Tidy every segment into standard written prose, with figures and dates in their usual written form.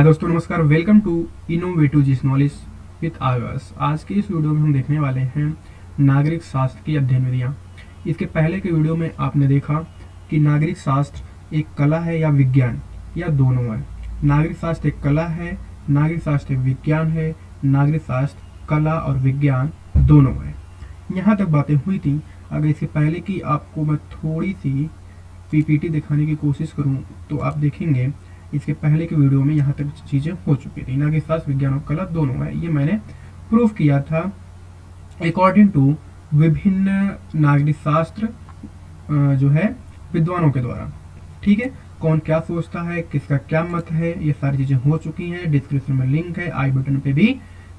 दोस्तों नमस्कार, welcome to innovative जिस नॉलेज विद आगास। आज के इस वीडियो में हम देखने वाले हैं नागरिक शास्त्र की अध्ययन विधियाँ। इसके पहले के वीडियो में आपने देखा कि नागरिक शास्त्र एक कला है या विज्ञान या दोनों है। नागरिक शास्त्र एक कला है, नागरिक शास्त्र एक विज्ञान है, नागरिक शास्त्र कला और विज्ञान दोनों है। यहाँ तक बातें हुई थी। अगर इसके पहले की आपको मैं थोड़ी सी पीपीटी दिखाने की कोशिश करूँ तो आप देखेंगे इसके पहले के वीडियो में यहाँ तक चीज़ें हो चुकी थी। नागरिक शास्त्र विज्ञान और कला दोनों है, ये मैंने प्रूव किया था अकॉर्डिंग टू विभिन्न नागरिक शास्त्र जो है विद्वानों के द्वारा। ठीक है, कौन क्या सोचता है, किसका क्या मत है, ये सारी चीज़ें हो चुकी हैं। डिस्क्रिप्शन में लिंक है, आई बटन पे भी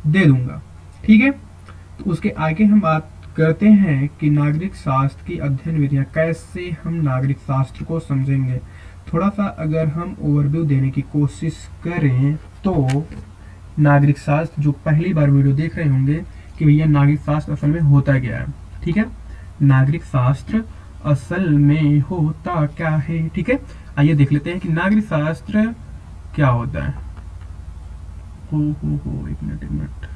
दे दूंगा। ठीक है, तो उसके आगे हम बात करते हैं कि नागरिक शास्त्र की अध्ययन विधियाँ, कैसे हम नागरिक शास्त्र को समझेंगे। थोड़ा सा अगर हम ओवरव्यू देने की कोशिश करें तो नागरिक शास्त्र, जो पहली बार वीडियो देख रहे होंगे कि भैया नागरिक शास्त्र असल में होता क्या है। ठीक है, नागरिक शास्त्र असल में होता क्या है। ठीक है, आइए देख लेते हैं कि नागरिक शास्त्र क्या होता है। एक मिनट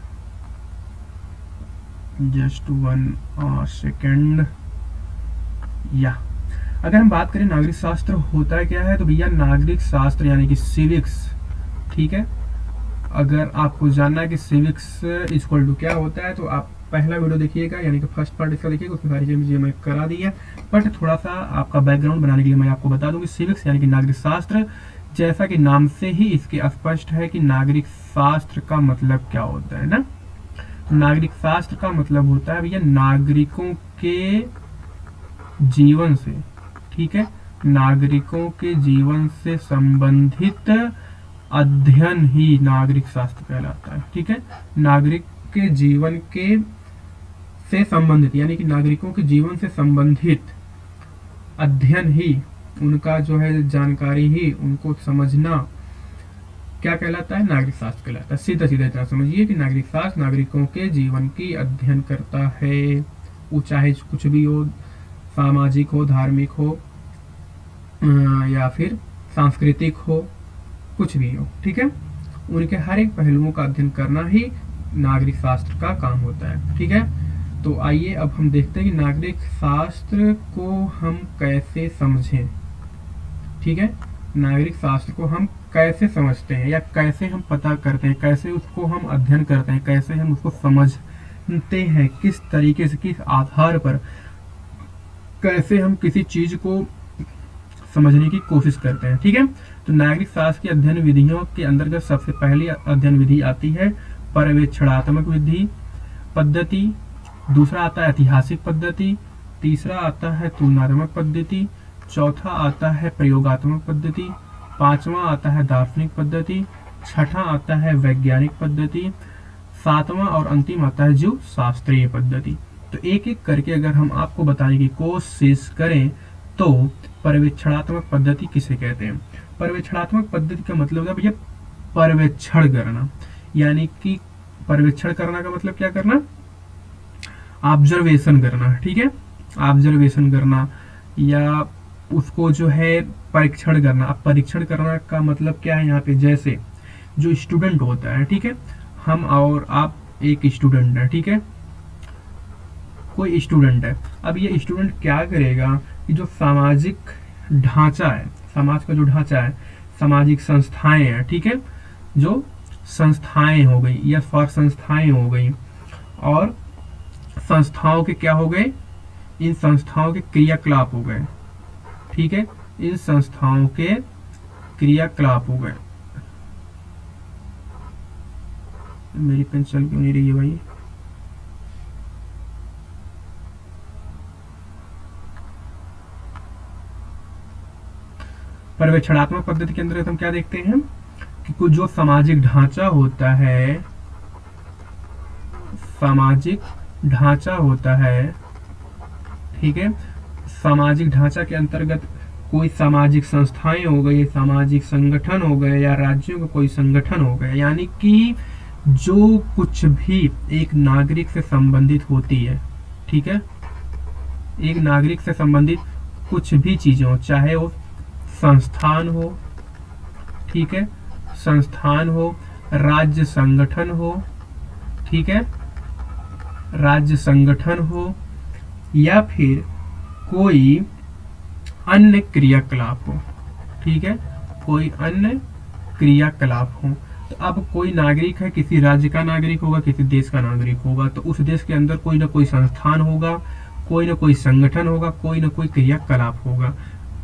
जस्ट 1 सेकेंड। या अगर हम बात करें नागरिक शास्त्र होता क्या है तो भैया नागरिक शास्त्र यानी कि सिविक्स। ठीक है, अगर आपको जानना है कि सिविक्स इक्वल टू क्या होता है तो आप पहला वीडियो देखिएगा, यानी कि फर्स्ट पार्ट इसका देखिएगा। उसमें सारी चीज़ें मैं करा दी है, बट थोड़ा सा आपका बैकग्राउंड बनाने के लिए मैं आपको बता दूं कि सिविक्स यानी कि नागरिक शास्त्र, जैसा कि नाम से ही इसके स्पष्ट है कि नागरिक शास्त्र का मतलब क्या होता है ना। नागरिक शास्त्र का मतलब होता है भैया नागरिकों के जीवन से, ठीक है, नागरिकों के जीवन से संबंधित अध्ययन ही नागरिक शास्त्र कहलाता है। ठीक है, नागरिक के जीवन के से संबंधित यानी कि नागरिकों के जीवन से संबंधित अध्ययन ही, उनका जो है जानकारी ही, उनको समझना क्या कहलाता है, नागरिक शास्त्र कहलाता है। सीधा सीधा इतना समझिए कि नागरिक शास्त्र नागरिकों के जीवन की अध्ययन करता है। वो चाहे कुछ भी हो, सामाजिक हो, धार्मिक हो या फिर सांस्कृतिक हो, कुछ भी हो। ठीक है, उनके हर एक पहलुओं का अध्ययन करना ही नागरिक शास्त्र का काम होता है। ठीक है, तो आइए अब हम देखते हैं कि नागरिक शास्त्र को हम कैसे समझें। ठीक है, नागरिक शास्त्र को हम कैसे समझते हैं या कैसे हम पता करते हैं, कैसे उसको हम अध्ययन करते हैं, कैसे हम उसको समझते हैं, किस तरीके से, किस आधार पर, कैसे हम किसी चीज को समझने की कोशिश करते हैं। ठीक है, तो नागरिक शास्त्र की अध्ययन विधियों के अंतर्गत सबसे पहली अध्ययन विधि आती है पर्यवेक्षणात्मक विधि पद्धति, दूसरा आता है ऐतिहासिक पद्धति, तीसरा आता है तुलनात्मक पद्धति, चौथा आता है प्रयोगात्मक पद्धति, पांचवा आता है दार्शनिक पद्धति, छठा आता है वैज्ञानिक पद्धति, सातवां और अंतिम आता है जीव शास्त्रीय पद्धति। तो एक एक करके अगर हम आपको बताने की कोशिश करें तो पर्यवेक्षणात्मक पद्धति किसे कहते हैं। पर्यवेक्षणात्मक पद्धति का मतलब है भैया पर्यवेक्षण करना, यानी कि पर्यवेक्षण करना का मतलब क्या करना, ऑब्जर्वेशन करना। ठीक है, ऑब्जर्वेशन करना या उसको जो है परीक्षण करना। अब परीक्षण करना का मतलब क्या है, यहाँ पे जैसे जो स्टूडेंट होता है, ठीक है, हम और आप एक स्टूडेंट है, ठीक है, कोई स्टूडेंट है। अब ये स्टूडेंट क्या करेगा कि जो सामाजिक ढांचा है, समाज का जो ढांचा है, सामाजिक संस्थाएं हैं, ठीक है, जो संस्थाएं हो गई या स्वर संस्थाएं हो गई, और संस्थाओं के क्या हो गए, इन संस्थाओं के क्रियाकलाप हो गए। ठीक है, इन संस्थाओं के क्रियाकलाप हो गए। मेरी पेन चल क्यों नहीं रही है भाई। पर्यवेक्षणात्मक पद्धति के अंतर्गत हम क्या देखते हैं कि कुछ जो सामाजिक ढांचा होता है, सामाजिक ढांचा होता है, ठीक है, सामाजिक ढांचा के अंतर्गत कोई सामाजिक संस्थाएं हो गई, सामाजिक संगठन हो गए, या राज्यों का कोई संगठन हो गया, यानी कि जो कुछ भी एक नागरिक से संबंधित होती है। ठीक है, एक नागरिक से संबंधित कुछ भी चीजें हो, चाहे वो संस्थान हो, ठीक है, संस्थान हो, राज्य संगठन हो, ठीक है, राज्य संगठन हो, या फिर कोई अन्य क्रियाकलाप हो, ठीक है, कोई अन्य क्रियाकलाप हो। तो अब कोई नागरिक है, किसी राज्य का नागरिक होगा, किसी देश का नागरिक होगा, तो उस देश के अंदर कोई ना कोई संस्थान होगा, कोई ना कोई संगठन होगा, कोई ना कोई क्रियाकलाप होगा।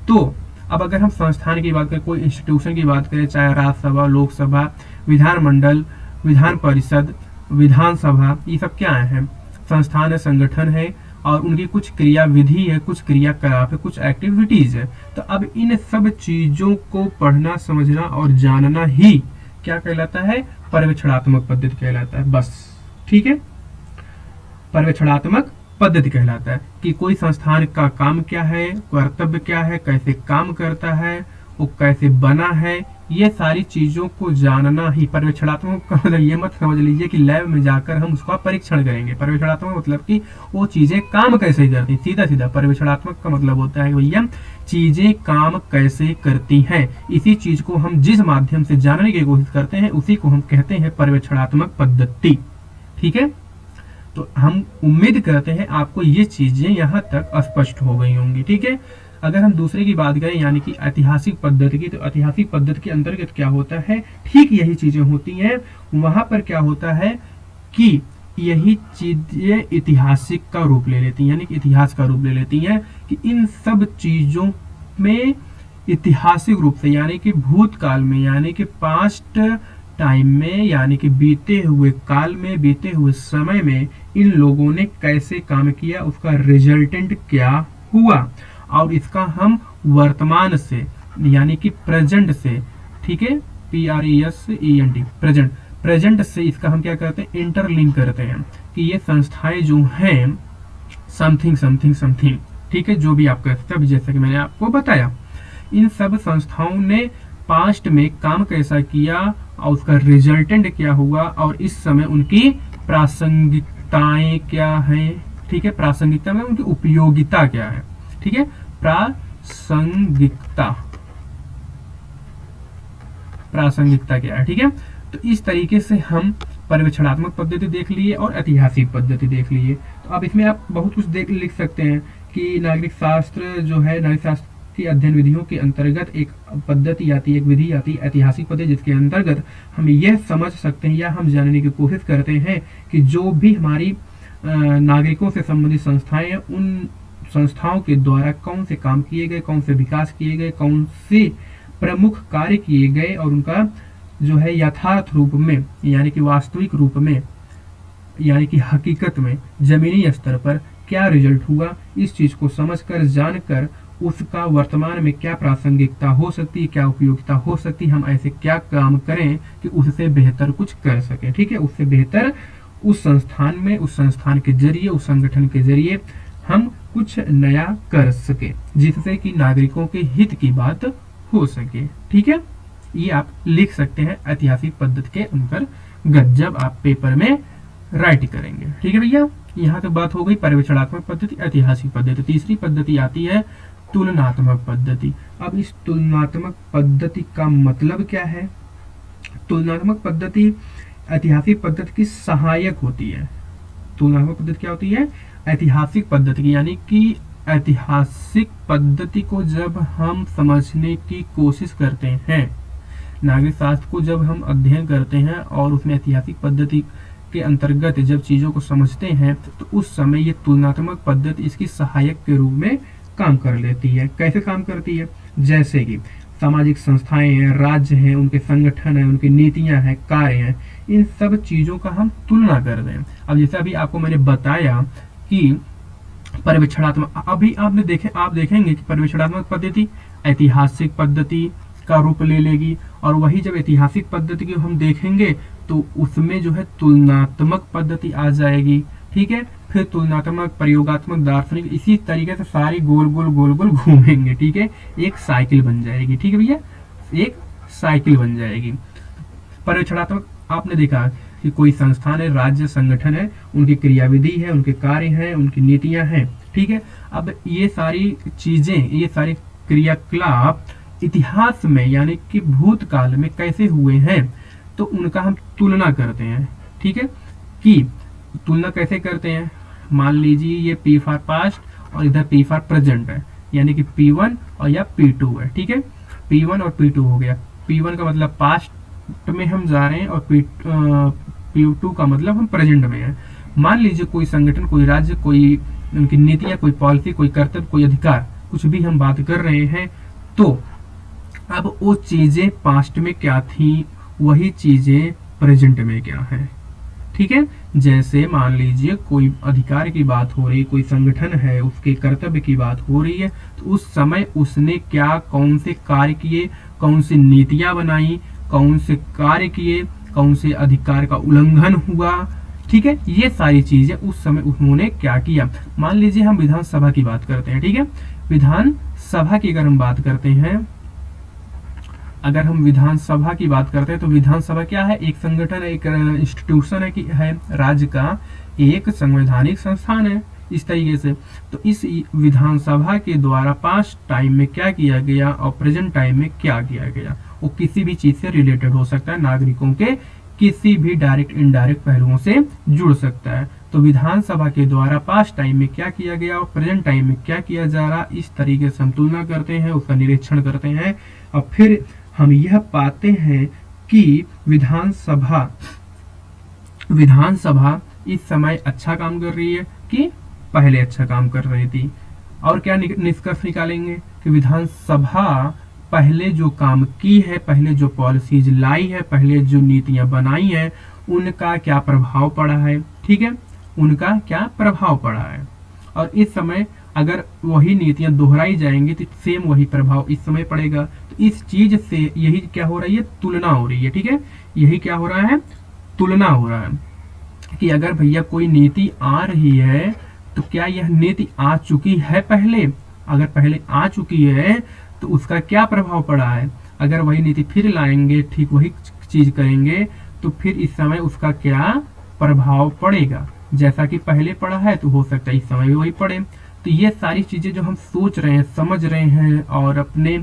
तो अब अगर हम संस्थान की बात करें, कोई इंस्टीट्यूशन की बात करें, चाहे राज्यसभा, लोकसभा, विधानमंडल, विधान परिषद, विधानसभा, ये सब क्या है, संस्थान है, संगठन है, और उनकी कुछ क्रियाविधि है, कुछ क्रियाकलाप है, कुछ एक्टिविटीज है। तो अब इन सब चीजों को पढ़ना, समझना और जानना ही क्या कहलाता है, पर्यवेक्षणात्मक पद्धति कहलाता है। बस, ठीक है, पर्यवेक्षणात्मक पद्धति कहलाता है कि कोई संस्थान का काम क्या है, कर्तव्य क्या है, कैसे काम करता है, वो कैसे बना है, ये सारी चीजों को जानना ही पर्यवेक्षणात्मक का मतलब ये मत समझ लीजिए कि लैब में जाकर हम उसका परीक्षण करेंगे। पर्यवेक्षणात्मक मतलब कि वो चीजें काम कैसे करती, सीधा सीधा पर्यवेक्षणात्मक का मतलब होता है भैया चीजें काम कैसे करती हैं। इसी चीज को हम जिस माध्यम से जानने की कोशिश करते हैं उसी को हम कहते हैं पर्यवेक्षणात्मक पद्धति। ठीक है, तो हम उम्मीद करते हैं आपको ये चीजें यहाँ तक स्पष्ट हो गई होंगी। ठीक है, अगर हम दूसरे की बात करें यानी कि ऐतिहासिक पद्धति की, तो ऐतिहासिक पद्धति के अंतर्गत क्या होता है, ठीक यही चीजें होती हैं। वहां पर क्या होता है कि यही चीजें ऐतिहासिक का रूप ले लेती हैं, यानी कि इतिहास का रूप ले लेती हैं कि इन सब चीजों में ऐतिहासिक रूप से यानी कि भूतकाल में यानी कि पास्ट टाइम में यानी कि बीते हुए काल में, बीते हुए समय में इन लोगों ने कैसे काम किया, उसका रिजल्टेंट क्या हुआ, और इसका हम वर्तमान से यानी कि प्रेजेंट से, ठीक है, PRESENT प्रेजेंट से इसका हम क्या करते हैं, इंटरलिंक करते हैं कि ये संस्थाएं जो हैं समथिंग समथिंग समथिंग, ठीक है, जो भी आप कहते हैं, जैसे कि मैंने आपको बताया, इन सब संस्थाओं ने पास्ट में काम कैसा किया और उसका रिजल्टेंट क्या हुआ, और इस समय उनकी प्रासंगिकताएं क्या हैं। ठीक है, प्रासंगिकता में उनकी उपयोगिता क्या है। ठीक है, प्रासंगिकता क्या है। ठीक है, तो इस तरीके से हम पर्यवेक्षणात्मक पद्धति देख लिए और ऐतिहासिक पद्धति देख लिए। तो अब इसमें आप बहुत कुछ लिख सकते हैं कि नागरिक शास्त्र जो है, नागरिक शास्त्र की अध्ययन विधियों के अंतर्गत एक पद्धति आती है, एक विधि आती है ऐतिहासिक पद्धति, जिसके अंतर्गत हम यह समझ सकते हैं या हम जानने की कोशिश करते हैं कि जो भी हमारी नागरिकों से संबंधित संस्थाएं हैं, उन संस्थाओं के द्वारा कौन से काम किए गए, कौन से विकास किए गए, कौन से प्रमुख कार्य किए गए, और उनका जो है यथार्थ रूप में यानी कि वास्तविक रूप में यानी कि हकीकत में जमीनी स्तर पर क्या रिजल्ट हुआ। इस चीज को समझकर, जानकर उसका वर्तमान में क्या प्रासंगिकता हो सकती है, क्या उपयोगिता हो सकती है, हम ऐसे क्या काम करें कि उससे बेहतर कुछ कर सकें। ठीक है, उससे बेहतर उस संस्थान में, उस संस्थान के जरिए, उस संगठन के जरिए हम कुछ नया कर सके, जिससे कि नागरिकों के हित की बात हो सके। ठीक है, ये आप लिख सकते हैं ऐतिहासिक पद्धति के अंतर्गत जब आप पेपर में राइट करेंगे। ठीक है भैया, यहाँ तक बात हो गई पर्यवेक्षणात्मक पद्धति, ऐतिहासिक पद्धति। तीसरी पद्धति आती है तुलनात्मक पद्धति। अब इस तुलनात्मक पद्धति का मतलब क्या है? तुलनात्मक पद्धति ऐतिहासिक पद्धति की सहायक होती है। तुलनात्मक पद्धति क्या होती है? ऐतिहासिक पद्धति की, यानी कि ऐतिहासिक पद्धति को जब हम समझने की कोशिश करते हैं, नागरिक शास्त्र को जब हम अध्ययन करते हैं और उसमें ऐतिहासिक पद्धति के अंतर्गत जब चीजों को समझते हैं, तो उस समय ये तुलनात्मक पद्धति इसकी सहायक के रूप में काम कर लेती है। कैसे काम करती है? जैसे कि सामाजिक संस्थाएं हैं, राज्य हैं, उनके संगठन हैं, उनकी नीतियां हैं, कार्य हैं, इन सब चीजों का हम तुलना कर दें। अब जैसे अभी आपको मैंने बताया कि पर्यवेक्षणात्मक, अभी आप देखेंगे कि पर्यवेक्षणात्मक पद्धति ऐतिहासिक पद्धति का रूप ले लेगी, और वही जब ऐतिहासिक पद्धति को हम देखेंगे तो उसमें जो है तुलनात्मक पद्धति आ जाएगी। ठीक है, फिर तुलनात्मक, प्रयोगात्मक, दार्शनिक, इसी तरीके से सारी गोल गोल घूमेंगे। ठीक है, एक साइकिल बन जाएगी। ठीक है भैया, एक साइकिल बन जाएगी। पर्यवेक्षणात्मक आपने देखा कि कोई संस्थान है, राज्य संगठन है, उनकी क्रियाविधि है, उनके कार्य हैं, उनकी नीतियां हैं। ठीक है, अब ये सारी चीजें, ये सारे क्रियाकलाप इतिहास में यानी कि भूतकाल में कैसे हुए हैं, तो उनका हम तुलना करते हैं। ठीक है, कि तुलना कैसे करते हैं, मान लीजिए ये P फॉर पास्ट और इधर P फॉर प्रेजेंट है, यानी कि P1 और या P2 है। ठीक है, P1 और P2 हो गया। P1 का मतलब पास्ट में हम जा रहे हैं और P2 का मतलब हम प्रेजेंट में है। मान लीजिए कोई संगठन, कोई राज्य, कोई उनकी नीतियां, कोई पॉलिसी, कोई कर्तव्य, कोई अधिकार, कुछ भी हम बात कर रहे हैं, तो अब वो चीजें पास्ट में क्या थी, वही चीजें प्रेजेंट में क्या है। ठीक है, जैसे मान लीजिए कोई अधिकार की बात हो रही, कोई संगठन है, उसके कर्तव्य की बात हो रही है, तो उस समय उसने क्या, कौन से कार्य किए, कौन सी नीतियां बनाई, कौन से कार्य किए, कौन से अधिकार का उल्लंघन हुआ। ठीक है, ये सारी चीजें उस समय उन्होंने क्या किया। मान लीजिए हम विधानसभा की बात करते हैं। ठीक है, विधानसभा की अगर हम बात करते हैं, अगर हम विधानसभा की बात करते हैं तो विधानसभा क्या है, एक संगठन है, एक इंस्टीट्यूशन है, कि है राज्य का एक संवैधानिक संस्थान है, इस तरीके से। तो इस विधानसभा के द्वारा पास्ट टाइम में क्या किया गया और प्रेजेंट टाइम में क्या किया गया, वो किसी भी चीज से रिलेटेड हो सकता है, नागरिकों के किसी भी डायरेक्ट इनडायरेक्ट पहलुओं से जुड़ सकता है। तो विधानसभा के द्वारा पास्ट टाइम में क्या किया गया और प्रेजेंट टाइम में क्या किया जा रहा, इस तरीके से हम तुलना करते हैं, उसका निरीक्षण करते हैं, और फिर हम यह पाते हैं कि विधानसभा इस समय अच्छा काम कर रही है कि पहले अच्छा काम कर रही थी। और क्या निष्कर्ष निकालेंगे कि विधानसभा पहले जो काम की है, पहले जो पॉलिसीज लाई है, पहले जो नीतियां बनाई है, उनका क्या प्रभाव पड़ा है। ठीक है, उनका क्या प्रभाव पड़ा है, और इस समय अगर वही नीतियां दोहराई जाएंगी तो सेम वही प्रभाव इस समय पड़ेगा। तो इस चीज से यही क्या हो रही है, तुलना हो रही है। ठीक है, यही क्या हो रहा है, तुलना हो रहा है कि अगर भैया कोई नीति आ रही है तो क्या यह नीति आ चुकी है पहले, अगर पहले आ चुकी है तो उसका क्या प्रभाव पड़ा है। अगर वही नीति फिर लाएंगे, ठीक वही चीज करेंगे, तो फिर इस समय उसका क्या प्रभाव पड़ेगा, जैसा कि पहले पड़ा है तो हो सकता है इस समय भी वही पड़े। तो ये सारी चीजें जो हम सोच रहे हैं, समझ रहे हैं, और अपने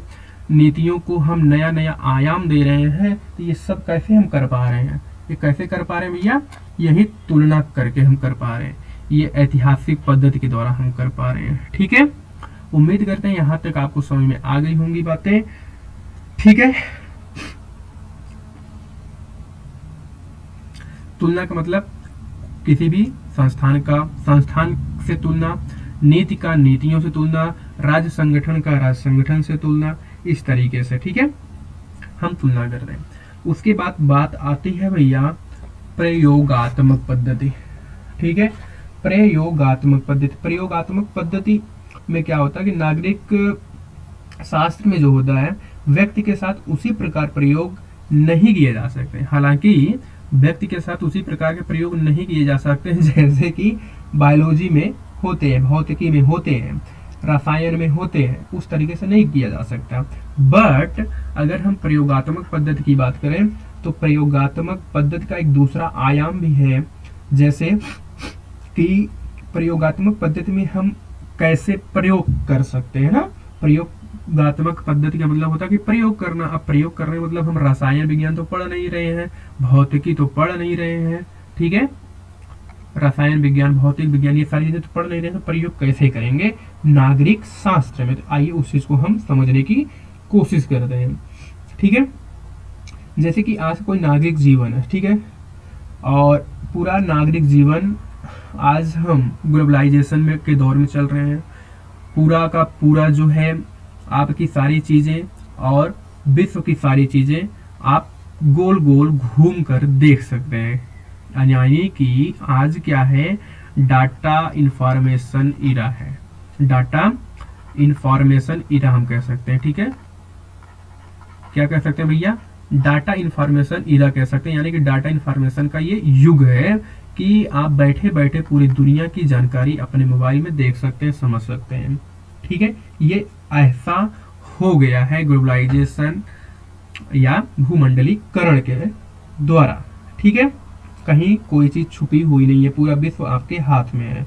नीतियों को हम नया नया आयाम दे रहे हैं, तो ये सब कैसे हम कर पा रहे हैं, ये कैसे कर पा रहे हैं भैया, यही तुलना करके हम कर पा रहे हैं, ये ऐतिहासिक पद्धति के द्वारा हम कर पा रहे हैं। ठीक है, उम्मीद करते हैं यहाँ तक आपको समझ में आ गई होंगी बातें। ठीक है, तुलना का मतलब किसी भी संस्थान से तुलना, नीति का नीतियों से तुलना, राज्य संगठन का राज्य संगठन से तुलना, इस तरीके से। ठीक है, हम तुलना कर रहे हैं। उसके बाद बात आती है भैया प्रयोगात्मक पद्धति। ठीक है, प्रयोगात्मक पद्धति में क्या होता है कि नागरिक शास्त्र में जो होता है, व्यक्ति के साथ उसी प्रकार प्रयोग नहीं किए जा सकते। हालांकि व्यक्ति के साथ उसी प्रकार के प्रयोग नहीं किए जा सकते जैसे कि बायोलॉजी में होते हैं, भौतिकी में होते हैं, रसायन में होते हैं, उस तरीके से नहीं किया जा सकता। बट अगर हम प्रयोगात्मक पद्धति की बात करें तो प्रयोगात्मक पद्धति का एक दूसरा आयाम भी है, जैसे कि प्रयोगात्मक पद्धति में हम कैसे प्रयोग कर सकते हैं ना। प्रयोगात्मक पद्धति का मतलब होता है कि प्रयोग करना। अब प्रयोग करने मतलब हम रसायन विज्ञान तो पढ़ नहीं रहे हैं, भौतिकी तो पढ़ नहीं रहे हैं। ठीक है, रसायन विज्ञान, भौतिक विज्ञान, ये सारी चीजें तो पढ़ नहीं रहे हैं, तो प्रयोग कैसे करेंगे नागरिक शास्त्र में। तो आइए उस चीज को हम समझने की कोशिश करते हैं। ठीक है, जैसे कि आज कोई नागरिक जीवन है, ठीक है, और पूरा नागरिक जीवन, आज हम ग्लोबलाइजेशन में के दौर में चल रहे हैं, पूरा का पूरा जो है आपकी सारी चीजें और विश्व की सारी चीजें आप गोल गोल घूम कर देख सकते हैं। यानी कि आज क्या है, डाटा इंफॉर्मेशन इरा है, डाटा इंफॉर्मेशन इरा हम कह सकते हैं। ठीक है, क्या कह सकते हैं भैया, डाटा इंफॉर्मेशन इरा कह सकते हैं। यानी कि डाटा इंफॉर्मेशन का ये युग है कि आप बैठे बैठे पूरी दुनिया की जानकारी अपने मोबाइल में देख सकते हैं, समझ सकते हैं। ठीक है, ये ऐसा हो गया है ग्लोबलाइजेशन या भूमंडलीकरण के द्वारा। ठीक है, कहीं कोई चीज छुपी हुई नहीं है, पूरा विश्व आपके हाथ में है।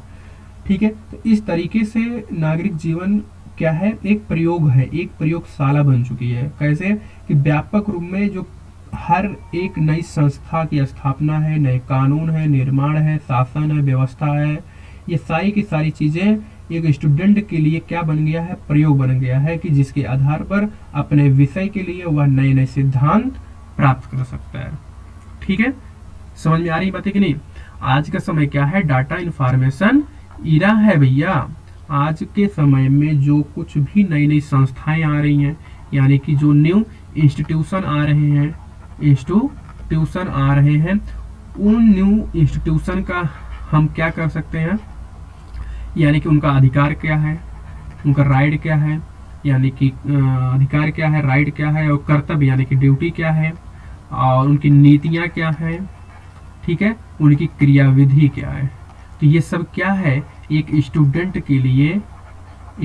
ठीक है, तो इस तरीके से नागरिक जीवन क्या है, एक प्रयोग है, एक प्रयोगशाला बन चुकी है। कैसे कि व्यापक रूप में जो हर एक नई संस्था की स्थापना है, नए कानून है, निर्माण है, शासन है, व्यवस्था है, ये सारी की सारी चीजें एक स्टूडेंट के लिए क्या बन गया है, प्रयोग बन गया है कि जिसके आधार पर अपने विषय के लिए वह नए नए सिद्धांत प्राप्त कर सकता है। ठीक है, समझ में आ रही बात है कि नहीं। आज का समय क्या है, डाटा इंफॉर्मेशन इरा है भैया। आज के समय में जो कुछ भी नई नई संस्थाएं आ रही हैं, यानी कि जो न्यू इंस्टीट्यूशन आ रहे हैं, इंस्टीट्यूशन आ रहे हैं, उन न्यू इंस्टीट्यूशन का हम क्या कर सकते हैं, यानी कि उनका अधिकार क्या है, उनका राइट क्या है, यानी कि अधिकार क्या है, राइट क्या है, और कर्तव्य यानी कि ड्यूटी क्या है, और उनकी नीतियां क्या है, ठीक है, उनकी क्रियाविधि क्या है। तो ये सब क्या है, एक स्टूडेंट के लिए,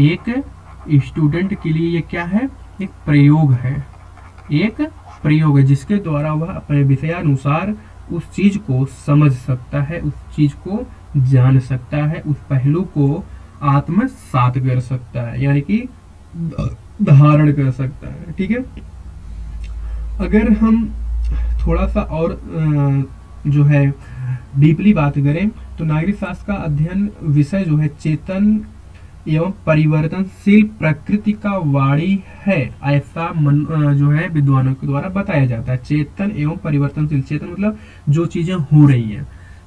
एक स्टूडेंट के लिए ये क्या है, एक प्रयोग है, एक प्रयोग है जिसके द्वारा वह अपने विषयानुसार उस चीज को समझ सकता है, उस चीज को जान सकता है, उस पहलू को आत्मसात कर सकता है, यानी कि धारण कर सकता है। ठीक है, अगर हम थोड़ा सा और जो है डीपली बात करें तो नागरिक शास्त्र का अध्ययन विषय जो है चेतन एवं परिवर्तनशील प्रकृति का वाणी है, ऐसा जो है विद्वानों के द्वारा बताया जाता है। चेतन एवं परिवर्तनशील, चेतन मतलब जो चीजें हो रही हैं,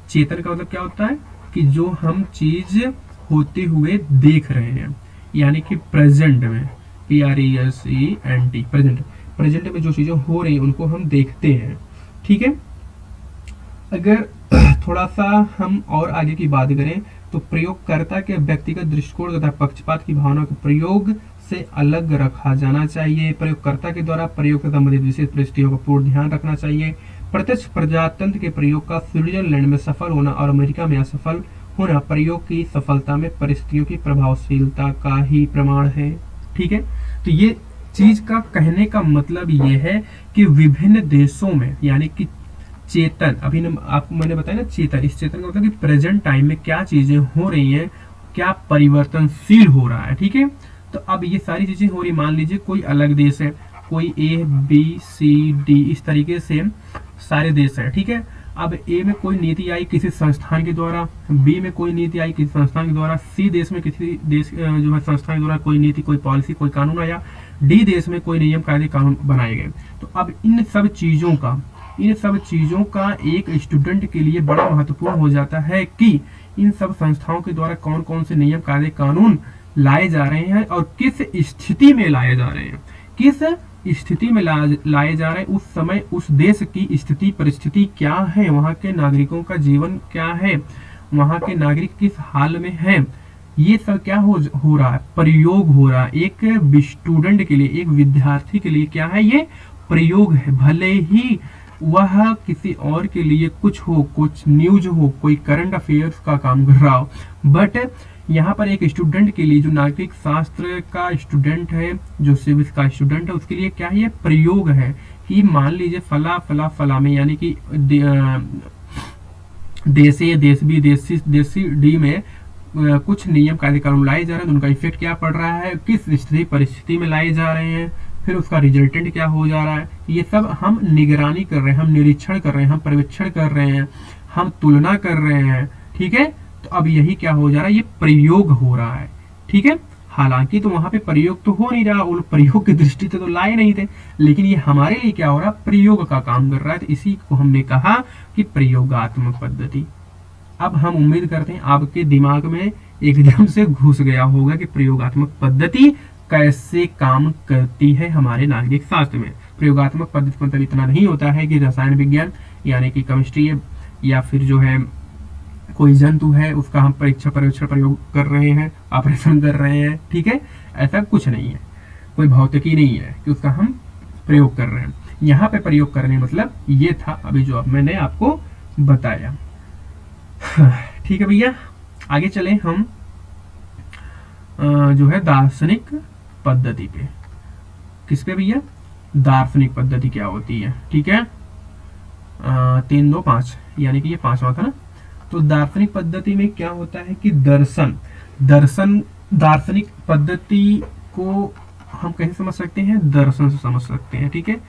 चेतन का मतलब क्या होता है कि जो हम चीज होते हुए देख रहे हैं, यानी कि प्रेजेंट में, PRESENT, प्रेजेंट में जो चीजें हो रही हैं उनको हम देखते हैं। ठीक है, अगर थोड़ा सा हम और आगे की बात करें तो प्रयोगकर्ता के व्यक्तिगत दृष्टिकोण तथा पक्षपात की भावना को प्रयोग से अलग रखा जाना चाहिए। प्रयोगकर्ता के द्वारा प्रयोग से संबंधित विशेष परिस्थितियों का पूर्ण ध्यान रखना चाहिए। प्रत्यक्ष प्रजातंत्र के प्रयोग का स्विट्जरलैंड में सफल होना और अमेरिका में असफल होना प्रयोग की सफलता में परिस्थितियों की प्रभावशीलता का ही प्रमाण है। ठीक है, तो ये चीज का कहने का मतलब ये है कि विभिन्न देशों में, यानी कि चेतन, अभी आपको मैंने बताया ना चेतन, इस चेतन का मतलब कि प्रेजेंट टाइम में क्या चीजें हो रही हैं, क्या परिवर्तनशील हो रहा है। ठीक है, तो अब ये सारी चीजें हो रही, मान लीजिए कोई अलग देश है, कोई ABCD इस तरीके से सारे देश है। ठीक है, अब A में कोई नीति आई किसी संस्थान के द्वारा, B में कोई नीति आई किसी संस्थान के द्वारा, C देश में किसी देश जो है संस्थान के द्वारा कोई नीति, कोई पॉलिसी, कोई कानून आया, D देश में कोई नियम कायदे कानून बनाए गए। तो अब इन सब चीजों का एक स्टूडेंट के लिए बड़ा महत्वपूर्ण हो जाता है कि इन सब संस्थाओं के द्वारा कौन कौन से नियम कायदे कानून लाए जा रहे हैं और किस स्थिति में लाए जा रहे हैं, किस स्थिति में लाए जा रहे हैं, उस समय उस देश की स्थिति परिस्थिति क्या है, वहाँ के नागरिकों का जीवन क्या है, वहाँ के नागरिक किस हाल में है, ये सब क्या हो रहा है, प्रयोग हो रहा है। एक स्टूडेंट के लिए, एक विद्यार्थी के लिए क्या है, ये प्रयोग है। भले ही वह किसी और के लिए कुछ हो, कुछ न्यूज हो, कोई करंट अफेयर्स का काम कर रहा हो, बट यहाँ पर एक स्टूडेंट के लिए, जो नागरिक शास्त्र का स्टूडेंट है, जो सिविक्स का स्टूडेंट है, उसके लिए क्या है, ये प्रयोग है कि मान लीजिए फला फला फला में, यानी कि देश बी, देशी डी में कुछ नियम कायदे कानून लाए जा रहे हैं, उनका इफेक्ट क्या पड़ रहा है, किस स्थिति परिस्थिति में लाए जा रहे हैं, फिर उसका रिजल्टेंट क्या हो जा रहा है, ये सब हम निगरानी कर रहे हैं, हम निरीक्षण कर रहे हैं, हम पर्यवेक्षण कर रहे हैं, हम तुलना कर रहे हैं। ठीक है, तो अब यही क्या हो जा रहा है, ये प्रयोग हो रहा है। ठीक है, हालांकि तो वहां पे प्रयोग तो हो नहीं रहा, उन प्रयोग की दृष्टि से तो लाए नहीं थे, लेकिन ये हमारे लिए क्या हो रहा, प्रयोग का काम कर रहा है। तो इसी को हमने कहा कि प्रयोगात्मक पद्धति। अब हम उम्मीद करते हैं आपके दिमाग में एकदम से घुस गया होगा कि प्रयोगात्मक पद्धति कैसे काम करती है हमारे नागरिक शास्त्र में। प्रयोगात्मक पद्धति मतलब इतना नहीं होता है कि रसायन विज्ञान यानी कि केमिस्ट्री या फिर जो है कोई जंतु है उसका हम परीक्षण प्रयोग कर रहे हैं, ऑपरेशन कर रहे हैं। ठीक है, ऐसा कुछ नहीं है, कोई भौतिकी नहीं है कि उसका हम प्रयोग कर रहे हैं। यहाँ पे प्रयोग करने मतलब ये था अभी जो मैंने आपको बताया। ठीक है भैया, आगे चले हम जो है दार्शनिक पद्धति पे। किस पे भैया, दार्शनिक पद्धति क्या होती है। ठीक है, 3 2 5 यानी कि ये 5वां था ना। तो दार्शनिक पद्धति में क्या होता है कि दर्शन दार्शनिक पद्धति को हम कैसे समझ सकते हैं, दर्शन से समझ सकते हैं, ठीक है,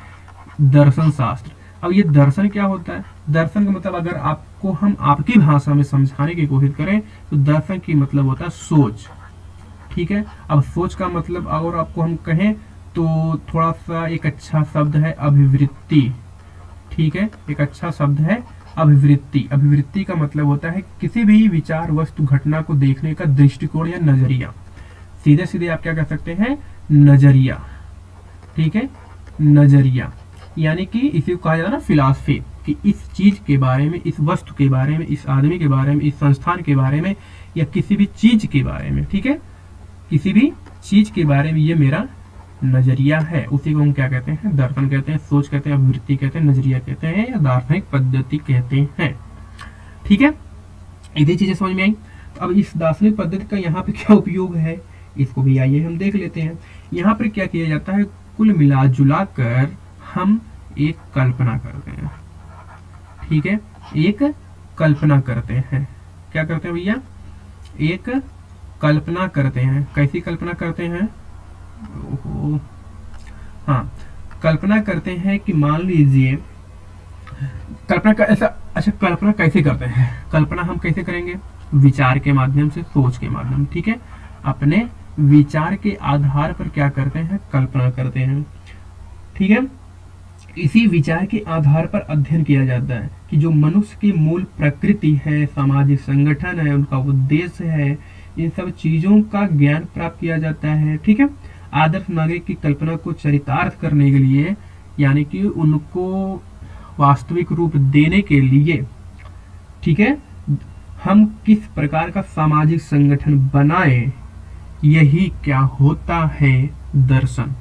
दर्शन शास्त्र। अब ये दर्शन क्या होता है, दर्शन का मतलब अगर आपको हम आपकी भाषा में समझाने की कोशिश करें तो दर्शन की मतलब होता है सोच, ठीक है। अब सोच का मतलब अगर आपको हम कहें तो थोड़ा सा एक अच्छा शब्द है अभिवृत्ति, ठीक है, एक अच्छा शब्द है अभिवृत्ति। अभिवृत्ति का मतलब होता है किसी भी विचार वस्तु घटना को देखने का दृष्टिकोण या नजरिया, सीधे सीधे आप क्या कह सकते हैं, नजरिया, ठीक है, नजरिया। यानी कि इसे कहा जाता है ना फिलॉसफी, कि इस चीज के बारे में, इस वस्तु के बारे में, इस आदमी के बारे में, इस संस्थान के बारे में, या किसी भी चीज के बारे में, ठीक है, किसी भी चीज के बारे में ये मेरा नजरिया है, उसी को हम क्या कहते हैं, दर्शन कहते हैं, सोच कहते हैं, अभिवृत्ति कहते हैं, नजरिया कहते हैं, या दार्शनिक पद्धति कहते हैं, ठीक है। इतनी चीजें समझ में आई। तो अब इस दार्शनिक पद्धति का यहाँ पे क्या उपयोग है, इसको भी आइए हम देख लेते हैं। यहाँ पर क्या किया जाता है, कुल मिला जुला कर हम एक कल्पना करते हैं, ठीक है, एक कल्पना करते हैं। क्या करते हैं भैया, एक कल्पना करते हैं। कैसी कल्पना करते हैं, हाँ, कल्पना करते हैं कि मान लीजिए, कल्पना का ऐसा, अच्छा कल्पना कैसे करते हैं, कल्पना हम कैसे करेंगे, विचार के माध्यम से, सोच के माध्यम, ठीक है, अपने विचार के आधार पर क्या करते हैं, कल्पना करते हैं, ठीक है। इसी विचार के आधार पर अध्ययन किया जाता है कि जो मनुष्य की मूल प्रकृति है, सामाजिक संगठन है, उनका उद्देश्य है, इन सब चीजों का ज्ञान प्राप्त किया जाता है, ठीक है। आदर्श नागरिक की कल्पना को चरितार्थ करने के लिए, यानी कि उनको वास्तविक रूप देने के लिए, ठीक है, हम किस प्रकार का सामाजिक संगठन बनाए, यही क्या होता है दर्शन।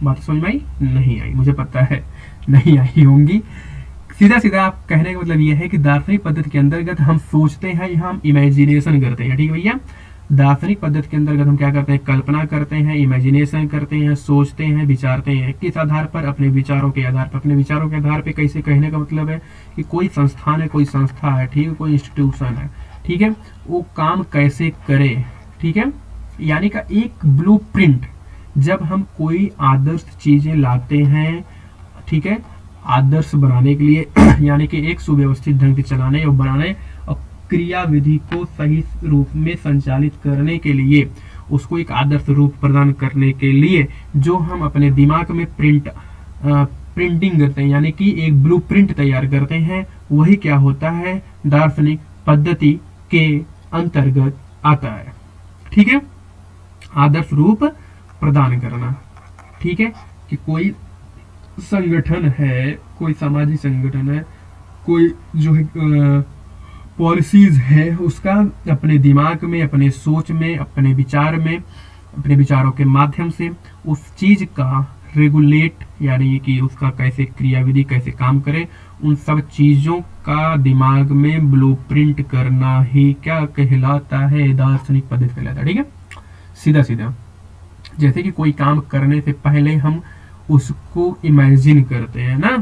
बात समझ में आई, नहीं आई, मुझे पता है नहीं आई होंगी। सीधा सीधा आप कहने का मतलब यह है कि दार्शनिक पद्धति के अंतर्गत हम सोचते हैं या हम इमेजिनेशन करते हैं, ठीक है भैया। दार्शनिक पद्धति के अंतर्गत हम क्या करते हैं, कल्पना करते हैं, इमेजिनेशन करते हैं, सोचते हैं, विचारते हैं। किस आधार पर, अपने विचारों के आधार पर। अपने विचारों के आधार पर कैसे, कहने का मतलब है कि कोई संस्थान है, कोई संस्था है, ठीक है, कोई इंस्टीट्यूशन है, ठीक है, वो काम कैसे करे, ठीक है, यानी का एक ब्लूप्रिंट। जब हम कोई आदर्श चीजें लाते हैं, ठीक है, आदर्श बनाने के लिए यानी कि एक सुव्यवस्थित ढंग से चलाने और बनाने और क्रियाविधि को सही रूप में संचालित करने के लिए, उसको एक आदर्श रूप प्रदान करने के लिए जो हम अपने दिमाग में प्रिंटिंग करते हैं, यानी कि एक ब्लूप्रिंट तैयार करते हैं, वही क्या होता है, दार्शनिक पद्धति के अंतर्गत आता है, ठीक है। आदर्श रूप प्रदान करना, ठीक है, कि कोई संगठन है, कोई सामाजिक संगठन है, कोई जो है पॉलिसीज है, उसका अपने दिमाग में, अपने सोच में, अपने विचार में, अपने विचारों के माध्यम से उस चीज का रेगुलेट, यानी कि उसका कैसे क्रियाविधि कैसे काम करे, उन सब चीजों का दिमाग में ब्लूप्रिंट करना ही क्या कहलाता है, दार्शनिक पद्धति कहलाता है, ठीक है। सीधा सीधा जैसे कि कोई काम करने से पहले हम उसको इमेजिन करते हैं ना,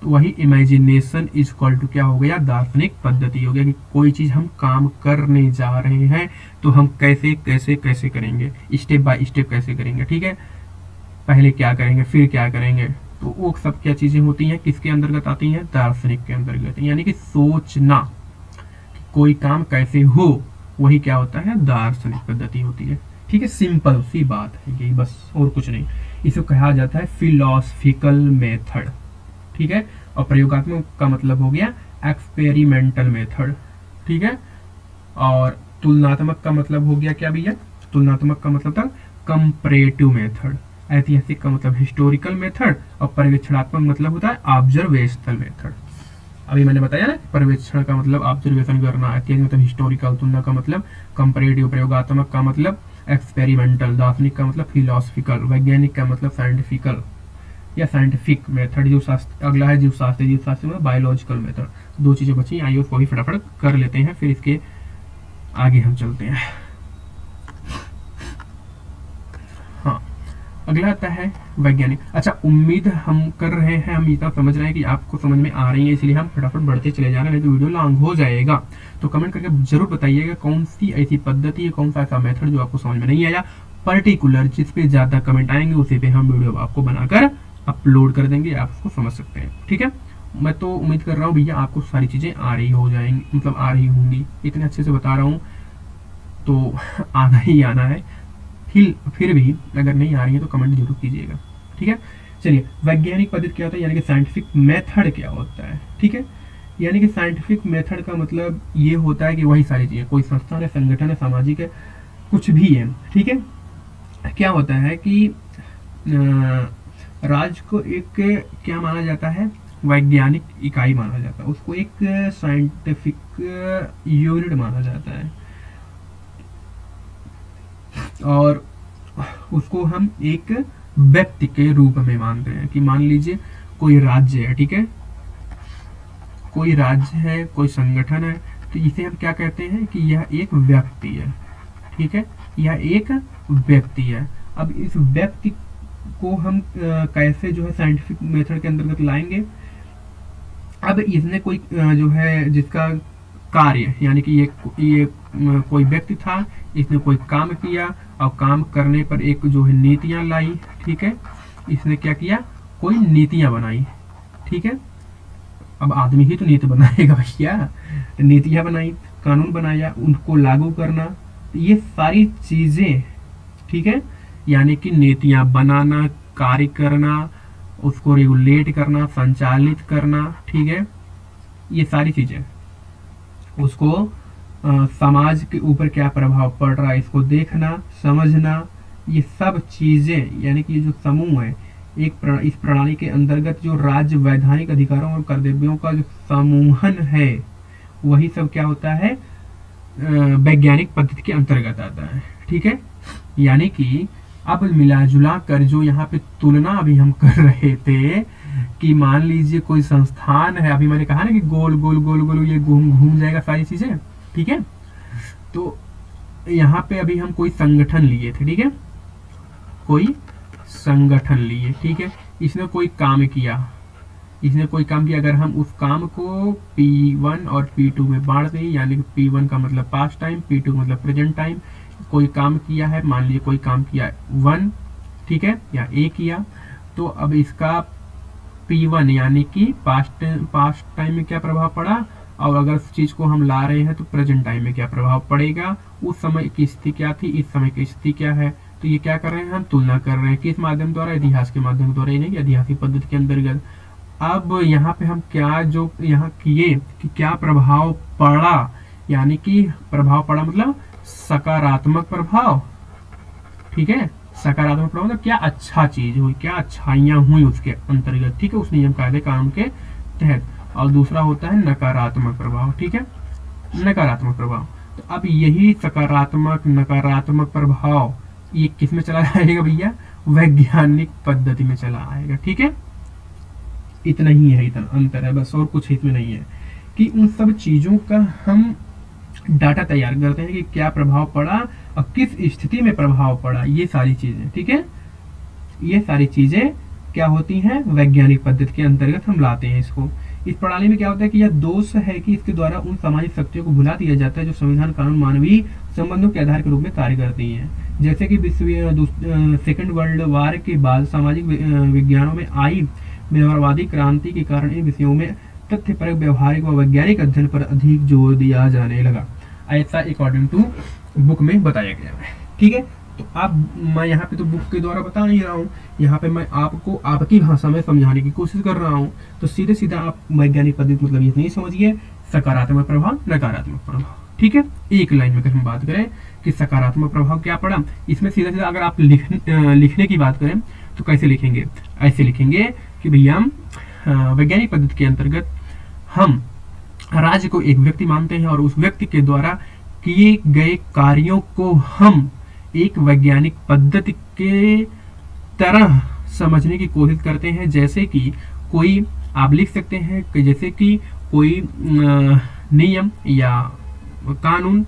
तो वही इमेजिनेशन इज इक्वल टू क्या हो गया, दार्शनिक पद्धति हो गया। कि कोई चीज हम काम करने जा रहे हैं तो हम कैसे कैसे कैसे करेंगे, स्टेप बाय स्टेप कैसे करेंगे, ठीक है, पहले क्या करेंगे फिर क्या करेंगे, तो वो सब क्या चीजें होती हैं, किसके अंतर्गत आती हैं, दार्शनिक के अंतर्गत। यानी कि सोचना, कि कोई काम कैसे हो, वही क्या होता है, दार्शनिक पद्धति होती है, ठीक है। सिंपल सी बात है यही, बस और कुछ नहीं। इसे कहा जाता है फिलोसफिकल मेथड, ठीक है। और प्रयोगात्मक का मतलब हो गया एक्सपेरिमेंटल मेथड, ठीक है। और तुलनात्मक का मतलब हो गया क्या भैया, तुलनात्मक का मतलब था कंपैरेटिव मेथड। ऐतिहासिक का मतलब हिस्टोरिकल मेथड, और पर्यवेक्षणात्मक मतलब होता है ऑब्जर्वेशनल मेथड। अभी मैंने बताया ना, पर्यवेक्षण का मतलब ऑब्जर्वेशन करना, ऐतिहासिक मतलब हिस्टोरिकल, तुलना का मतलब कंपैरेटिव, प्रयोगात्मक का मतलब एक्सपेरिमेंटल, दार्शनिक का मतलब फिलोसफिकल, वैज्ञानिक का मतलब साइंटिफिकल या साइंटिफिक मेथड। जीव शास्त्र अगला है जीव शास्त्र, जीव शास्त्र में बायोलॉजिकल मेथड। दो चीजें बची, आइए उसको भी फटाफट कर लेते हैं, फिर इसके आगे हम चलते हैं। हाँ, अगला आता है वैज्ञानिक। अच्छा, उम्मीद हम कर रहे हैं, हम इतना समझ रहे हैं कि आपको समझ में आ रही है, इसलिए हम फटाफट बढ़ते चले जा रहे हैं, नहीं तो वीडियो लॉन्ग हो जाएगा। तो कमेंट करके जरूर बताइएगा कौन सी ऐसी पद्धति है, कौन सा ऐसा मेथड जो आपको समझ में नहीं आया। पर्टिकुलर जिस पे ज़्यादा कमेंट आएंगे उसी पे हम वीडियो आपको बनाकर अपलोड कर देंगे, आप उसको समझ सकते हैं। ठीक है, मैं तो उम्मीद कर रहा हूँ भैया आपको सारी चीज़ें आ रही हो जाएंगी, मतलब आ रही होंगी, इतने अच्छे से बता रहा हूँ तो आना ही आना है। फिर भी अगर नहीं आ रही है तो कमेंट जरूर कीजिएगा। ठीक है, चलिए, वैज्ञानिक पद्धति क्या होता है, यानी कि साइंटिफिक मेथड क्या होता है। ठीक है, यानी कि साइंटिफिक मेथड का मतलब ये होता है कि वही सारी चीज़ें, कोई संस्थान है, संगठन है, सामाजिक है, कुछ भी है। ठीक है, क्या होता है कि राज्य को एक क्या माना जाता है, वैज्ञानिक इकाई माना जाता है, उसको एक साइंटिफिक यूनिट माना जाता है, और उसको हम एक व्यक्ति के रूप में मानते हैं। कि मान लीजिए कोई राज्य है, ठीक है, कोई राज्य है, कोई संगठन है, तो इसे हम क्या कहते हैं कि यह एक व्यक्ति है। ठीक है, यह एक व्यक्ति है। अब इस व्यक्ति को हम कैसे जो है साइंटिफिक मेथड के अंतर्गत लाएंगे। अब इसने कोई जो है जिसका कार्य, यानी कि ये कोई व्यक्ति था, इसने कोई काम किया और काम करने पर एक जो है नीतियां लाई। ठीक है, इसने क्या किया, कोई नीतियां बनाई। ठीक है, अब आदमी ही तो नीति बनाएगा भैया, नीतियां बनाई, कानून बनाया, उनको लागू करना, ये सारी चीजें। ठीक है, यानी कि नीतियां बनाना, कार्य करना, उसको रेगुलेट करना, संचालित करना। ठीक है, ये सारी चीजें, उसको समाज के ऊपर क्या प्रभाव पड़ रहा है इसको देखना, समझना, ये सब चीजें, यानी कि जो समूह है इस प्रणाली के अंतर्गत जो राज्य वैधानिक अधिकारों और कर्तव्यों का जो समूहन है, वही सब क्या होता है, वैज्ञानिक पद्धति के अंतर्गत आता है। ठीक है, यानी कि अब मिला जुला कर जो यहाँ पे तुलना अभी हम कर रहे थे कि मान लीजिए कोई संस्थान है, अभी मैंने कहा ना कि गोल गोल गोल गोल ये घूम जाएगा सारी चीजें। ठीक है, तो यहाँ पे अभी हम कोई संगठन लिए थे। ठीक है, कोई संगठन लिए। ठीक है, इसने कोई काम किया, अगर हम उस काम को P1 और P2 में बांट दें, यानी कि P1 का मतलब पास्ट टाइम, P2 मतलब प्रेजेंट टाइम। कोई काम किया है, मान लीजिए कोई काम किया 1, ठीक है, या A किया, तो अब इसका P1 यानी कि पास्ट टाइम में क्या प्रभाव पड़ा, और अगर उस चीज को हम ला रहे हैं तो प्रेजेंट टाइम में क्या प्रभाव पड़ेगा, उस समय की स्थिति क्या थी, इस समय की स्थिति क्या है। तो ये क्या कर रहे हैं, हम तुलना कर रहे हैं, किस माध्यम द्वारा, इतिहास के माध्यम द्वारा, यानी ऐतिहासिक पद्धति के अंतर्गत। अब यहाँ पे हम क्या जो यहाँ किए कि क्या प्रभाव पड़ा, यानी कि प्रभाव पड़ा मतलब सकारात्मक प्रभाव। ठीक है, सकारात्मक प्रभाव मतलब क्या अच्छा चीज हुई, क्या अच्छाइयाँ हुई उसके अंतर्गत। ठीक है, उस नियम कायदे कानून के तहत। और दूसरा होता है नकारात्मक प्रभाव। ठीक है, नकारात्मक प्रभाव। तो अब यही सकारात्मक नकारात्मक प्रभाव ये किस में चला जाएगा भैया, वैज्ञानिक पद्धति में चला आएगा। ठीक है, इतना ही है, इतना अंतर है बस, और कुछ इसमें नहीं है। कि उन सब चीजों का हम डाटा तैयार करते हैं कि क्या प्रभाव पड़ा और किस स्थिति में प्रभाव पड़ा, ये सारी चीजें। ठीक है, ये सारी चीजें क्या होती हैं, वैज्ञानिक पद्धति के अंतर्गत हम लाते हैं इसको। इस प्रणाली में क्या होता है कि यह दोष है कि इसके द्वारा उन सामाजिक शक्तियों को भुला दिया जाता है जो संविधान, कानून, मानवीय संबंधों के आधार के रूप में कार्य करती हैं। जैसे कि सेकेंड वर्ल्ड वार के बाद सामाजिक विज्ञानों में आई व्यवहारवादी क्रांति के कारण इन विषयों में तथ्यपरक, व्यवहारिक व वैज्ञानिक अध्ययन पर अधिक जोर दिया जाने लगा, ऐसा अकॉर्डिंग टू बुक में बताया गया है। ठीक है, तो अब मैं यहाँ पे तो बुक के द्वारा बता नहीं रहा हूँ, यहाँ पे मैं आपको आपकी भाषा में समझाने की कोशिश कर रहा हूँ। तो सीधे सीधा आप वैज्ञानिक पद्धति मतलब ये नहीं समझिए, सकारात्मक प्रभाव, नकारात्मक प्रभाव। ठीक है, एक लाइन में अगर हम बात करें कि सकारात्मक प्रभाव क्या पड़ा, इसमें सीधा सीधा अगर आप लिखने की बात करें तो कैसे लिखेंगे, ऐसे लिखेंगे कि भैया वैज्ञानिक पद्धति के अंतर्गत हम राज्य को एक व्यक्ति मानते हैं और उस व्यक्ति के द्वारा किए गए कार्यों को हम एक वैज्ञानिक पद्धति के तरह समझने की कोशिश करते हैं। जैसे कि कोई आप लिख सकते हैं कि जैसे कि कोई नियम या कानून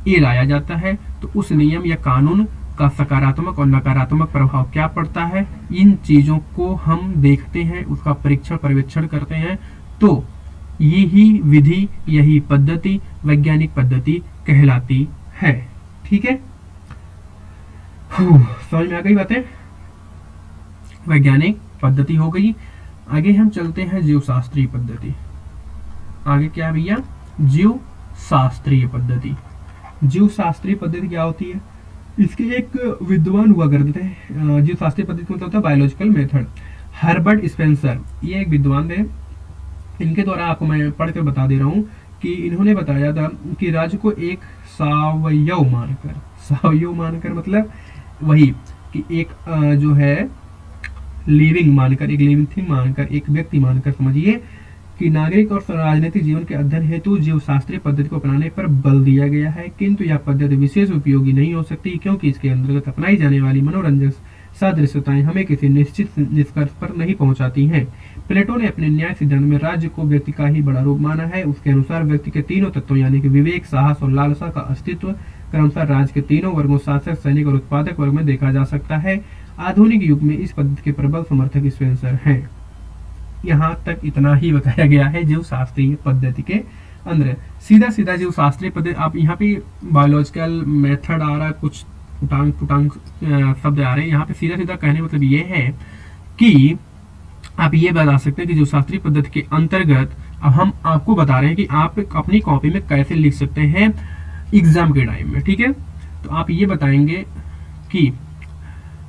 ये लाया जाता है, तो उस नियम या कानून का सकारात्मक और नकारात्मक प्रभाव क्या पड़ता है, इन चीजों को हम देखते हैं, उसका परीक्षण पर्यवेक्षण करते हैं। तो यही विधि, यही पद्धति वैज्ञानिक पद्धति कहलाती है। ठीक है, समझ में आ गई बातें? वैज्ञानिक पद्धति हो गई। आगे हम चलते हैं जीवशास्त्रीय पद्धति। आगे क्या है भैया? जीव शास्त्रीय पद्धति। जीव शास्त्रीय पद्धति क्या होती है? इसके एक विद्वान हुआ करते थे। जीव शास्त्रीय पद्धति मतलब होता है बायोलॉजिकल मेथड। हर्बर्ट स्पेंसर, ये एक विद्वान थे। इनके द्वारा आपको मैं पढ़कर बता दे रहा हूँ कि इन्होंने बताया था कि राज्य को एक सावयव मानकर मतलब वही कि एक जो है लिविंग मानकर, एक लिविंग थिंग मानकर, एक व्यक्ति मानकर समझिए कि नागरिक और राजनीतिक जीवन के अध्ययन हेतु जीव शास्त्रीय पद्धति को अपनाने पर बल दिया गया है, किंतु यह पद्धति विशेष उपयोगी नहीं हो सकती क्योंकि इसके अंतर्गत अपनाई जाने वाली मनोरंजक सादृश्यताएं हमें किसी निश्चित निष्कर्ष पर नहीं पहुंचाती हैं। प्लेटो ने अपने न्याय सिद्धांत में राज्य को व्यक्ति का ही बड़ा रूप माना है। उसके अनुसार व्यक्ति के तीनों तत्वों यानी कि विवेक, साहस और लालसा का अस्तित्व क्रमशः राज्य के तीनों वर्गों शासक, सैनिक और उत्पादक वर्ग में देखा जा सकता है। आधुनिक युग में इस पद्धति के प्रबल समर्थक स्पेंसर हैं। यहाँ तक इतना ही बताया गया है जीव शास्त्रीय पद्धति के अंदर। सीधा सीधा जीव शास्त्रीय पद्धति, आप यहाँ पे बायोलॉजिकल मेथड आ रहा है, कुछ फुटांग शब्द आ रहे हैं। यहाँ पे सीधा सीधा कहने मतलब ये है कि आप ये बता सकते हैं कि जीव शास्त्रीय पद्धति के अंतर्गत अब हम आपको बता रहे हैं कि आप अपनी कॉपी में कैसे लिख सकते हैं एग्जाम के टाइम में। ठीक है, तो आप ये बताएंगे कि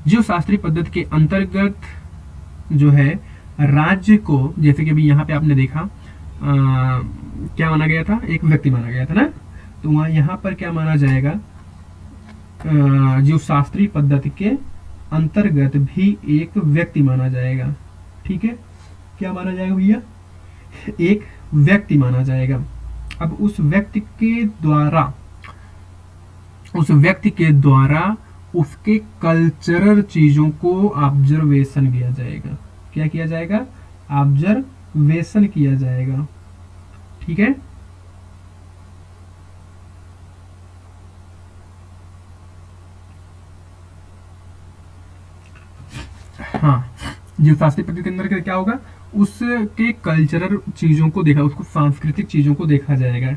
जीव शास्त्रीय पद्धति के अंतर्गत जो है राज्य को, जैसे कि अभी यहाँ पे आपने देखा क्या माना गया था, एक व्यक्ति माना गया था ना, तो वहाँ यहाँ पर क्या माना जाएगा, जीव शास्त्रीय पद्धति के अंतर्गत भी एक व्यक्ति माना जाएगा। ठीक है, क्या माना जाएगा भैया? एक व्यक्ति माना जाएगा। अब उस व्यक्ति के द्वारा उसके कल्चरल चीजों को ऑब्जर्वेशन किया जाएगा। क्या किया जाएगा? ऑब्जर्वेशन किया जाएगा। ठीक है, हाँ, जीव शास्त्रीय पद्धति के अंदर क्या होगा, उसके कल्चरल चीजों को देखा, उसको सांस्कृतिक चीजों को देखा जाएगा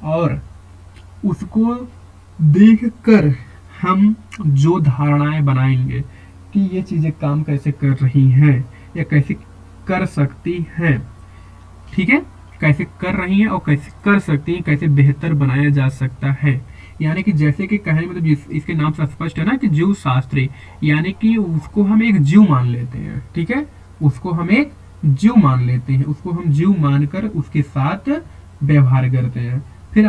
और उसको देखकर हम जो धारणाएं बनाएंगे कि ये चीजें काम कैसे कर रही हैं या कैसे कर सकती हैं। ठीक है, कैसे कर रही हैं और कैसे कर सकती हैं, कैसे बेहतर बनाया जा सकता है। यानी कि जैसे कि कहने मतलब इसके नाम से स्पष्ट है ना कि जीव शास्त्री, यानी कि उसको हम एक जीव मान लेते हैं। ठीक है, उसको हम एक जीव मान लेते हैं, उसको हम जीव मानकर उसके साथ व्यवहार करते हैं। फिर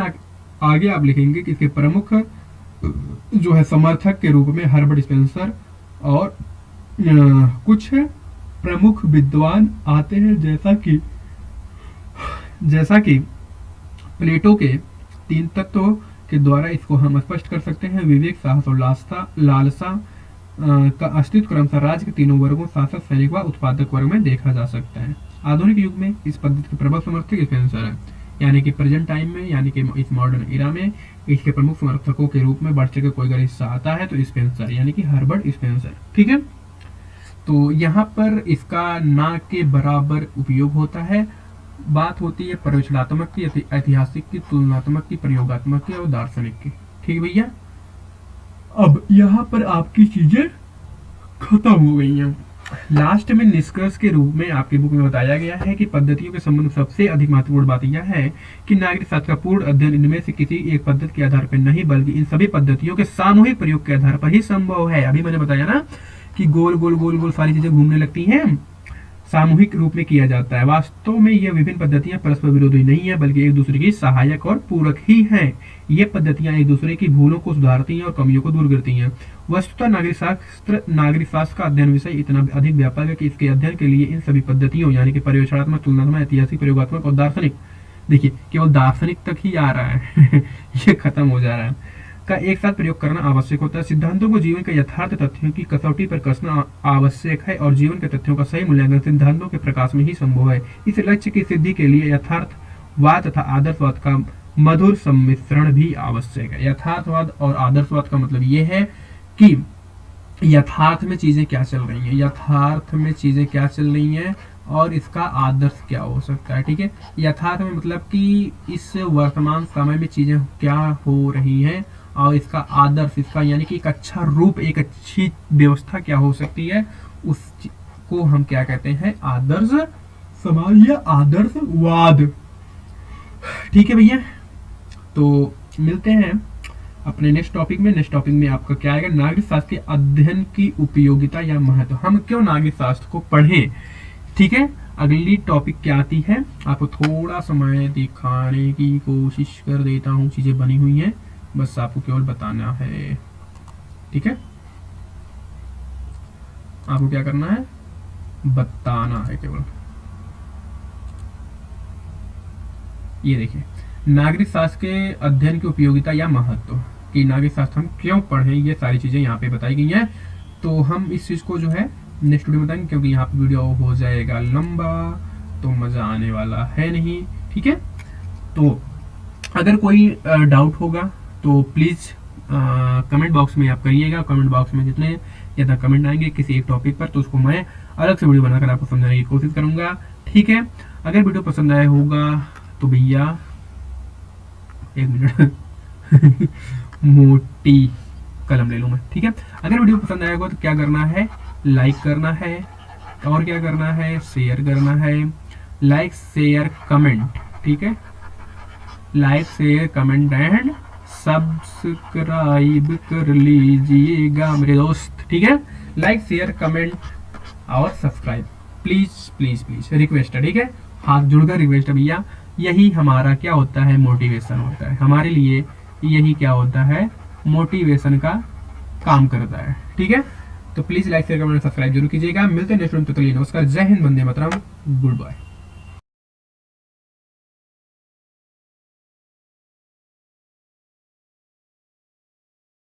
आगे आप लिखेंगे कि इसके प्रमुख जो है समर्थक के रूप में हर्बर्ट स्पेंसर और कुछ प्रमुख विद्वान आते हैं, जैसा कि प्लेटो के तीन तत्वों के द्वारा इसको हम स्पष्ट कर सकते हैं। विवेक, साहस और लालसा का अस्तित्व क्रमशः राज्य के तीनों वर्गों शासक, सैनिक व उत्पादक वर्ग में देखा जा सकता है। आधुनिक युग में इस पद्धति के प्रबल समर्थक स्पेंसर है, यानी कि प्रेजेंट टाइम में, यानी कि इस मॉडर्न इरा में इसके प्रमुख समर्थकों के रूप में बढ़ चढ़ कोई अगर हिस्सा आता है तो स्पेंसर, यानी कि हर्बर्ट स्पेंसर। ठीक है, तो यहाँ पर इसका ना के बराबर उपयोग होता है। बात होती है पर्यवेक्षणात्मक की, ऐतिहासिक की, तुलनात्मक की, प्रयोगात्मक की और दार्शनिक की। ठीक है भैया, अब यहाँ पर आपकी चीजें खत्म हो गई हैं। लास्ट में निष्कर्ष के रूप में आपकी बुक में बताया गया है कि पद्धतियों के संबंध में सबसे अधिक महत्वपूर्ण बात यह है कि नागरिक शास्त्र का पूर्ण अध्ययन इनमें से किसी एक पद्धति के आधार पर नहीं बल्कि इन सभी पद्धतियों के सामूहिक प्रयोग के आधार पर ही संभव है। अभी मैंने बताया ना कि गोल गोल गोल गोल सारी चीजें घूमने लगती हैं, सामूहिक रूप में किया जाता है। वास्तव में ये विभिन्न पद्धतियां परस्पर विरोधी नहीं है बल्कि एक दूसरे की सहायक और पूरक ही हैं। ये पद्धतियां एक दूसरे की भूलों को सुधारती हैं और कमियों को दूर करती हैं। वस्तुतः नागरिक शास्त्र का अध्ययन विषय इतना अधिक व्यापक है कि इसके अध्ययन के लिए इन सभी पद्धतियों यानी कि पर्यवेक्षणात्मक, तुलनात्मक, ऐतिहासिक, प्रयोगात्मक और दार्शनिक, देखिए केवल दार्शनिक तक ही आ रहा है ये खत्म हो जा रहा है, का एक साथ प्रयोग करना आवश्यक होता है। सिद्धांतों को जीवन के यथार्थ तथ्यों की कसौटी पर कसना आवश्यक है और जीवन के तथ्यों का सही मूल्यांकन सिद्धांतों के प्रकाश में ही संभव है। इस लक्ष्य की सिद्धि के लिए यथार्थवाद तथा आदर्शवाद का मधुर सम्मिश्रण भी आवश्यक है। यथार्थवाद और आदर्शवाद का मतलब ये है कि यथार्थ में चीजें क्या चल रही हैं, यथार्थ में चीजें क्या चल रही हैं और इसका आदर्श क्या हो सकता है। ठीक है, यथार्थ में मतलब कि इस वर्तमान समय में चीजें क्या हो रही हैं और इसका आदर्श, इसका यानी कि एक अच्छा रूप, एक अच्छी व्यवस्था क्या हो सकती है, उसको हम क्या कहते हैं, आदर्श समाज या आदर्शवाद। ठीक है भैया, तो मिलते हैं अपने नेक्स्ट टॉपिक में। नेक्स्ट टॉपिक में आपका क्या आएगा, नागरिक शास्त्र के अध्ययन की उपयोगिता या महत्व, हम क्यों नागरिक शास्त्र को पढ़ें। ठीक है, अगली टॉपिक क्या आती है, आपको थोड़ा समय दिखाने की कोशिश कर देता हूँ, चीजें बनी हुई हैं, बस आपको केवल बताना है। ठीक है, आपको क्या करना है, बताना है केवल। ये देखिए, नागरिक शास्त्र के अध्ययन की उपयोगिता या महत्व, कि नागरिक शास्त्र हम क्यों पढ़ें, ये सारी चीजें यहाँ पे बताई गई हैं। तो हम इस चीज को जो है नेक्स्ट वीडियो में बताएंगे, क्योंकि यहाँ पे वीडियो हो जाएगा लंबा, तो मजा आने वाला है नहीं। ठीक है, तो अगर कोई डाउट होगा तो प्लीज कमेंट बॉक्स में आप करिएगा। कमेंट बॉक्स में जितने ज़्यादा कमेंट आएंगे किसी एक टॉपिक पर, तो उसको मैं अलग से वीडियो बनाकर आपको समझाने की कोशिश करूंगा। ठीक है, अगर वीडियो पसंद आया होगा तो भैया, एक मिनट मोटी कलम ले लूँ मैं। ठीक है, अगर वीडियो पसंद आएगा तो क्या करना है, लाइक करना है, और क्या करना है, शेयर करना है, लाइक शेयर कमेंट। ठीक है, like share comment and subscribe कर लीजिएगा मेरे दोस्त। ठीक है, लाइक शेयर कमेंट और subscribe, please please please request है। ठीक है, हाथ जुड़कर रिक्वेस्ट है भैया, यही हमारा क्या होता है, मोटिवेशन होता है हमारे लिए, यही क्या होता है, मोटिवेशन का काम करता है। ठीक है, तो please like share comment subscribe जरूर कीजिएगा। मिलते हैं नेक्स्ट वीडियो में, तो नमस्कार, जय हिंद, वंदे मातरम, गुड बाय।